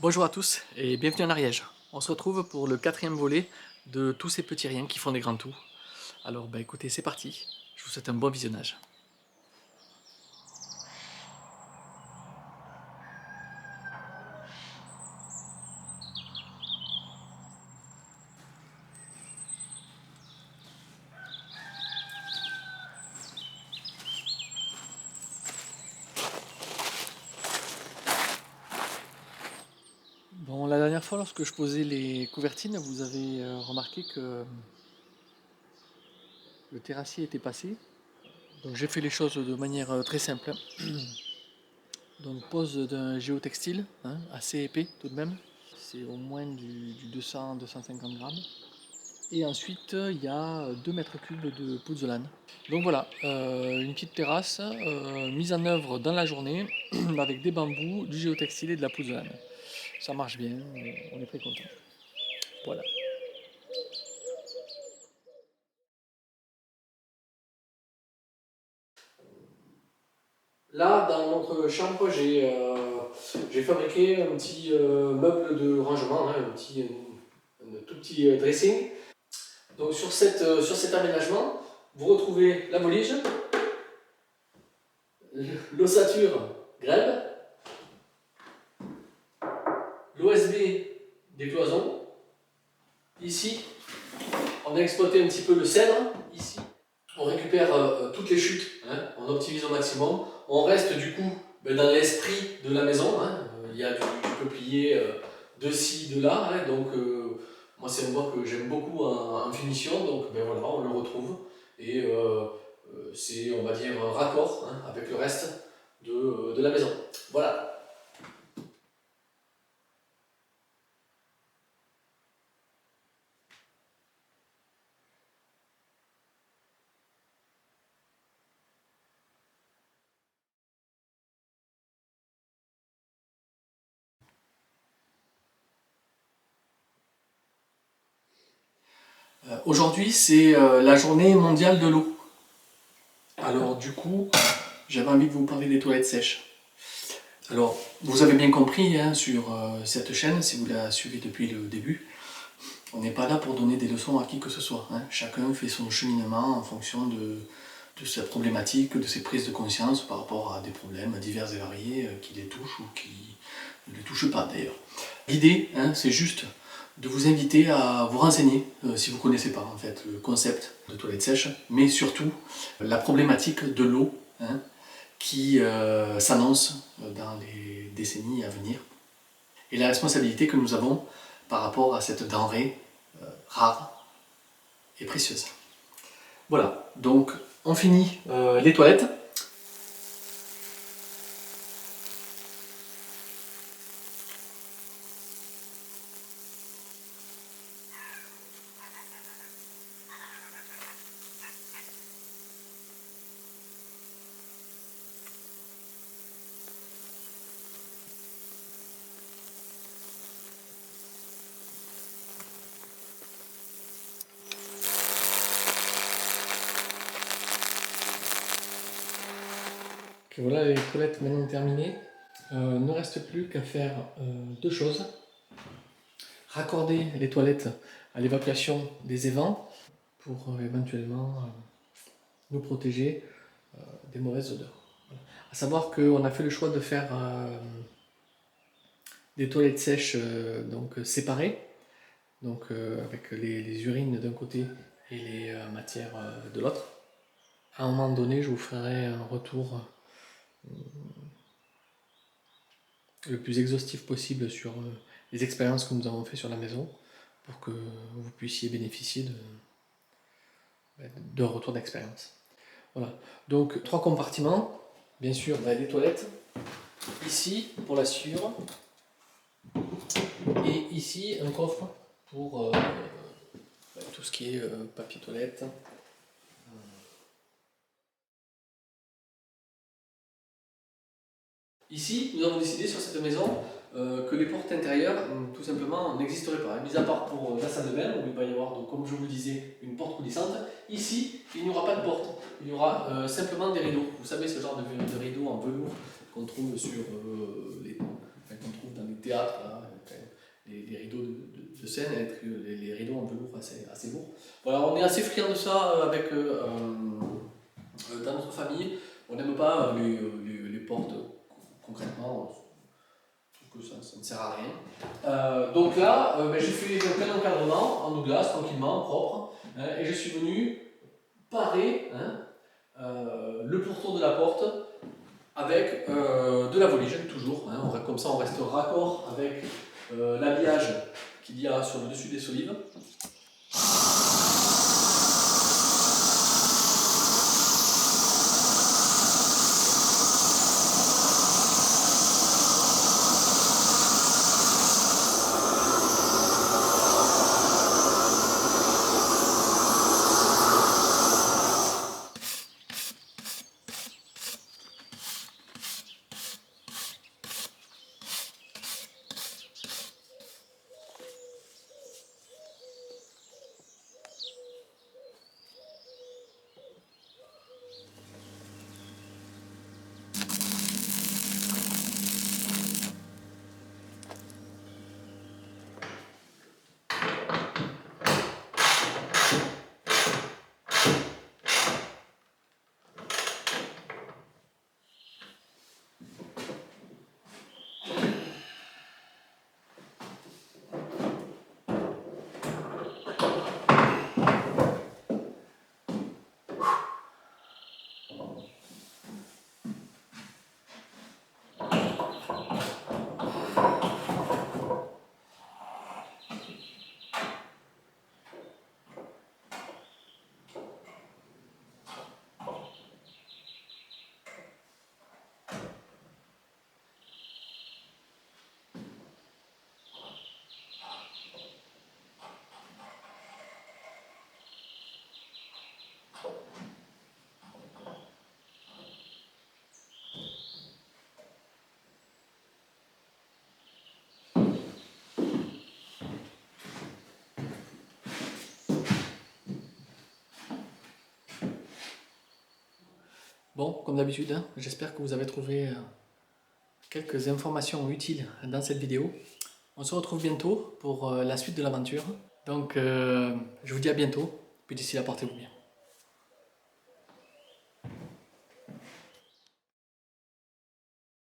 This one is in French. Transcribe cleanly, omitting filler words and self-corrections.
Bonjour à tous et bienvenue en Ariège. On se retrouve pour le quatrième volet de tous ces petits riens qui font des grands tout. Alors écoutez, c'est parti, je vous souhaite un bon visionnage. Bon, la dernière fois lorsque je posais les couvertines, vous avez remarqué que le terrassier était passé. Donc j'ai fait les choses de manière très simple. Donc pose d'un géotextile, assez épais tout de même. C'est au moins du 200-250 grammes. Et ensuite, il y a 2 mètres cubes de pouzzolane. Donc voilà, une petite terrasse mise en œuvre dans la journée avec des bambous, du géotextile et de la pouzzolane. Ça marche bien, on est très content. Voilà. Là, dans notre chambre, j'ai fabriqué un petit meuble de rangement, un tout petit dressing. Donc sur cet aménagement, vous retrouvez la volige, l'ossature grève, l'OSB des cloisons. Ici, on a exploité un petit peu le cèdre. Ici, on récupère toutes les chutes, on optimise au maximum. On reste du coup dans l'esprit de la maison. Il y a du peuplier de ci, de là. Donc, moi, c'est un bois que j'aime beaucoup en finition. Donc, voilà, on le retrouve. Et c'est, on va dire, raccord avec le reste de la maison. Voilà. Aujourd'hui, c'est la journée mondiale de l'eau. Alors, du coup, j'avais envie de vous parler des toilettes sèches. Alors, vous avez bien compris sur cette chaîne, si vous la suivez depuis le début, on n'est pas là pour donner des leçons à qui que ce soit. Chacun fait son cheminement en fonction de sa problématique, de ses prises de conscience par rapport à des problèmes divers et variés qui les touchent ou qui ne les touchent pas d'ailleurs. L'idée, c'est juste de vous inviter à vous renseigner, si vous ne connaissez pas en fait le concept de toilette sèche, mais surtout la problématique de l'eau qui s'annonce dans les décennies à venir et la responsabilité que nous avons par rapport à cette denrée rare et précieuse. Voilà, donc on finit les toilettes. Okay, voilà les toilettes maintenant terminées. Ne reste plus qu'à faire deux choses. Raccorder les toilettes à l'évacuation des évents pour éventuellement nous protéger des mauvaises odeurs. Voilà. À savoir qu'on a fait le choix de faire des toilettes sèches donc séparées, donc avec les urines d'un côté et les matières de l'autre. À un moment donné, je vous ferai un retour le plus exhaustif possible sur les expériences que nous avons fait sur la maison pour que vous puissiez bénéficier d'un retour d'expérience. Voilà, donc 3 compartiments, bien sûr les toilettes, ici pour la suivre, et ici un coffre pour tout ce qui est papier toilette. Ici, nous avons décidé sur cette maison que les portes intérieures, tout simplement, n'existeraient pas. Mis à part pour la salle de bain, où il va y avoir, donc, comme je vous le disais, une porte coulissante. Ici, il n'y aura pas de porte. Il y aura simplement des rideaux. Vous savez, ce genre de rideaux en velours qu'on trouve sur qu'on trouve dans les théâtres, là, les rideaux de scène, les rideaux en velours assez lourds. Voilà, on est assez friands de ça dans notre famille. On n'aime pas les portes concrètement. Que ça ne sert à rien. Donc là, j'ai fait un encadrement en Douglas, tranquillement, propre, hein, et je suis venu parer le pourtour de la porte avec de la volige, toujours. Hein, comme ça, on reste raccord avec l'habillage qu'il y a sur le dessus des solives. Bon, comme d'habitude, hein, j'espère que vous avez trouvé quelques informations utiles dans cette vidéo. On se retrouve bientôt pour la suite de l'aventure. Donc, je vous dis à bientôt, puis d'ici là, portez-vous bien.